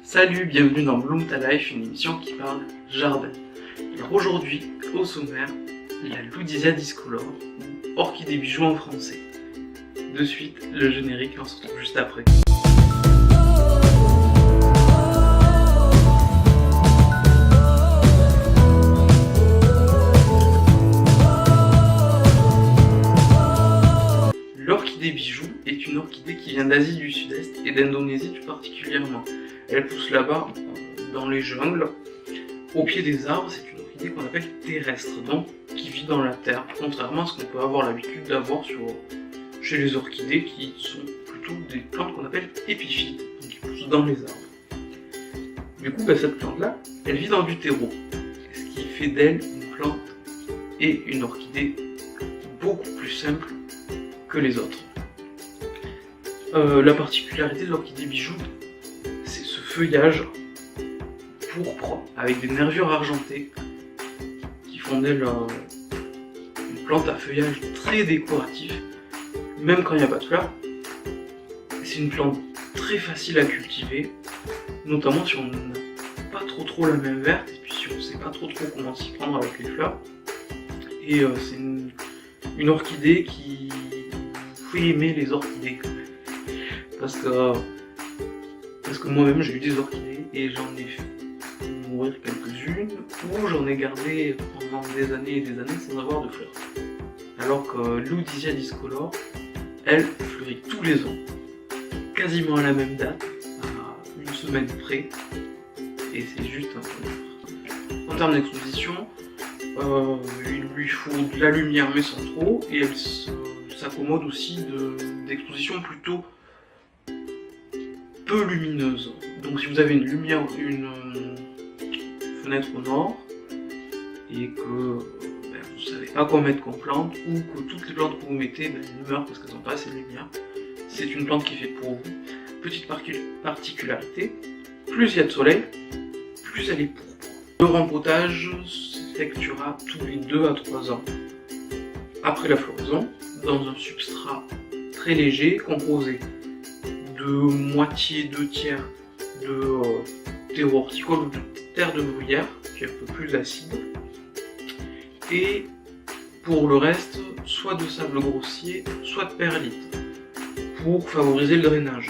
Salut, bienvenue dans Bloom Ta Life, une émission qui parle jardin. Alors aujourd'hui, au sommaire, la Loudisia discolore, ou orchidée bijou en français. De suite, le générique, on se retrouve juste après. L'orchidée bijou est une orchidée qui vient d'Asie du Sud-Est et d'Indonésie tout particulièrement. Elle pousse là-bas, dans les jungles, au pied des arbres. C'est une orchidée qu'on appelle terrestre, donc qui vit dans la terre, contrairement à ce qu'on peut avoir l'habitude d'avoir chez les orchidées qui sont plutôt des plantes qu'on appelle épiphytes, donc qui poussent dans les arbres. Du coup, cette plante-là, elle vit dans du terreau, ce qui fait d'elle une plante et une orchidée beaucoup plus simple que les autres. La particularité de l'orchidée bijou, c'est ce feuillage pourpre avec des nervures argentées qui font d'elle une plante à feuillage très décoratif, même quand il n'y a pas de fleurs. C'est une plante très facile à cultiver, notamment si on n'a pas trop la main verte et puis si on ne sait pas trop comment s'y prendre avec les fleurs. Et c'est une orchidée qui fait aimer les orchidées quand même. Parce que moi-même j'ai eu des orchidées et j'en ai fait mourir quelques-unes ou j'en ai gardé pendant des années et des années sans avoir de fleurs. Alors que Loudisia discolore, elle fleurit tous les ans, quasiment à la même date, à une semaine près, et c'est juste un peu. En termes d'exposition, il lui faut de la lumière mais sans trop, et elle s'accommode aussi d'expositions plutôt peu lumineuse. Donc si vous avez une fenêtre au nord et que vous savez pas quoi mettre comme plante, ou que toutes les plantes que vous mettez elles meurent parce qu'elles n'ont pas assez de lumière, c'est une plante qui est faite pour vous. Petite particularité, plus il y a de soleil, plus elle est pourpre. Le rempotage s'effectuera tous les 2 à 3 ans après la floraison, dans un substrat très léger composé de moitié, 2 tiers de terreau horticole ou de terre de bruyère, qui est un peu plus acide, et pour le reste, soit de sable grossier, soit de perlite, pour favoriser le drainage.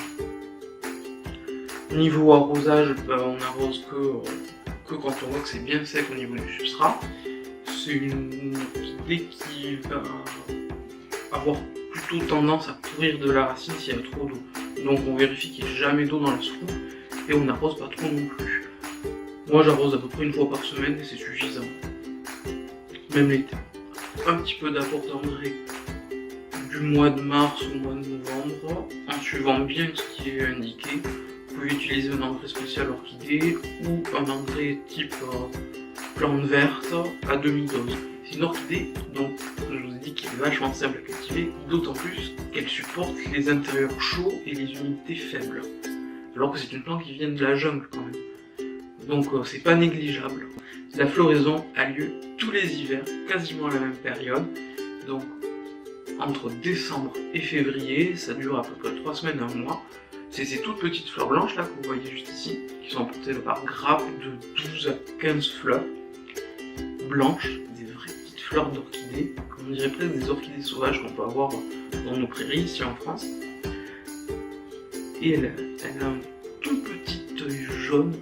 Niveau arrosage, on arrose que quand on voit que c'est bien sec au niveau du substrat. C'est une orchidée qui va avoir plutôt tendance à pourrir de la racine s'il y a trop d'eau. Donc on vérifie qu'il n'y ait jamais d'eau dans la soucoupe et on n'arrose pas trop non plus. Moi j'arrose à peu près 1 fois par semaine et c'est suffisant. Même l'été. Un petit peu d'apport d'engrais du mois de mars au mois de novembre, en suivant bien ce qui est indiqué. Vous pouvez utiliser un engrais spécial orchidée ou un engrais type plante verte à demi-dose. C'est une orchidée, donc je vous ai dit qu'elle est vachement simple à cultiver, d'autant plus qu'elle supporte les intérieurs chauds et les humidités faibles. Alors que c'est une plante qui vient de la jungle quand même. Donc c'est pas négligeable. La floraison a lieu tous les hivers, quasiment à la même période. Donc entre décembre et février, ça dure à peu près 3 semaines, 1 mois. C'est ces toutes petites fleurs blanches là que vous voyez juste ici, qui sont portées par grappes de 12 à 15 fleurs blanches, des vraies petites fleurs d'orchidées, comme on dirait presque des orchidées sauvages qu'on peut avoir dans nos prairies ici en France. Et elle a un tout petit œil jaune,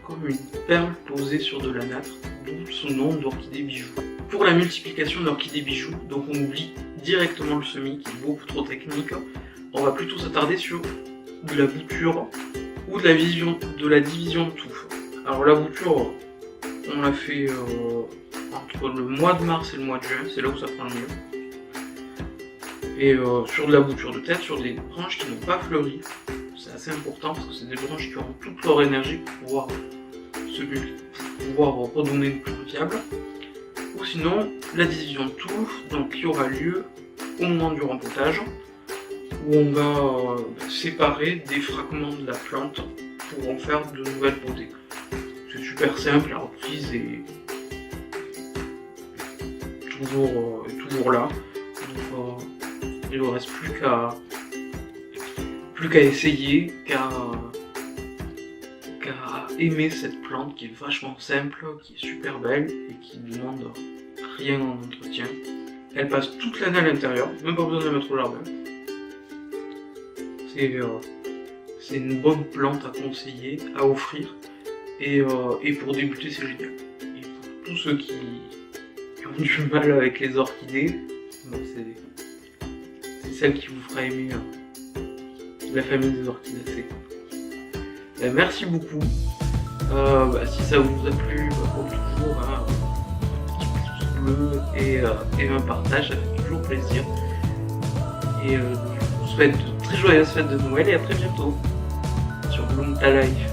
comme une perle posée sur de la nacre, d'où son nom d'orchidée bijou. Pour la multiplication de l'orchidée bijou, donc on oublie directement le semis qui est beaucoup trop technique, on va plutôt s'attarder sur de la bouture ou de la division de touffe. Alors la bouture, on l'a fait entre le mois de mars et le mois de juin, c'est là où ça prend le mieux. Et sur de la bouture de tête, sur des branches qui n'ont pas fleuri, c'est assez important parce que c'est des branches qui auront toute leur énergie pour pouvoir redonner une plante viable. Ou sinon, la division de touffe, donc qui aura lieu au moment du rempotage, où on va séparer des fragments de la plante pour en faire de nouvelles potées. C'est super simple, la reprise est toujours là. Donc, il ne reste plus qu'à essayer, qu'à qu'à aimer cette plante qui est vachement simple, qui est super belle et qui ne demande rien en entretien. Elle passe toute l'année à l'intérieur, même pas besoin de la mettre au jardin. C'est une bonne plante à conseiller, à offrir, et pour débuter c'est génial. Et pour tous ceux qui ont du mal avec les orchidées, c'est celle qui vous fera aimer la famille des orchidacées. Merci beaucoup. Si ça vous a plu, comme toujours, un petit pouce bleu et un partage, ça fait toujours plaisir. Et je vous souhaite de très joyeuses fêtes de Noël et à très bientôt sur Bloom Ta Life.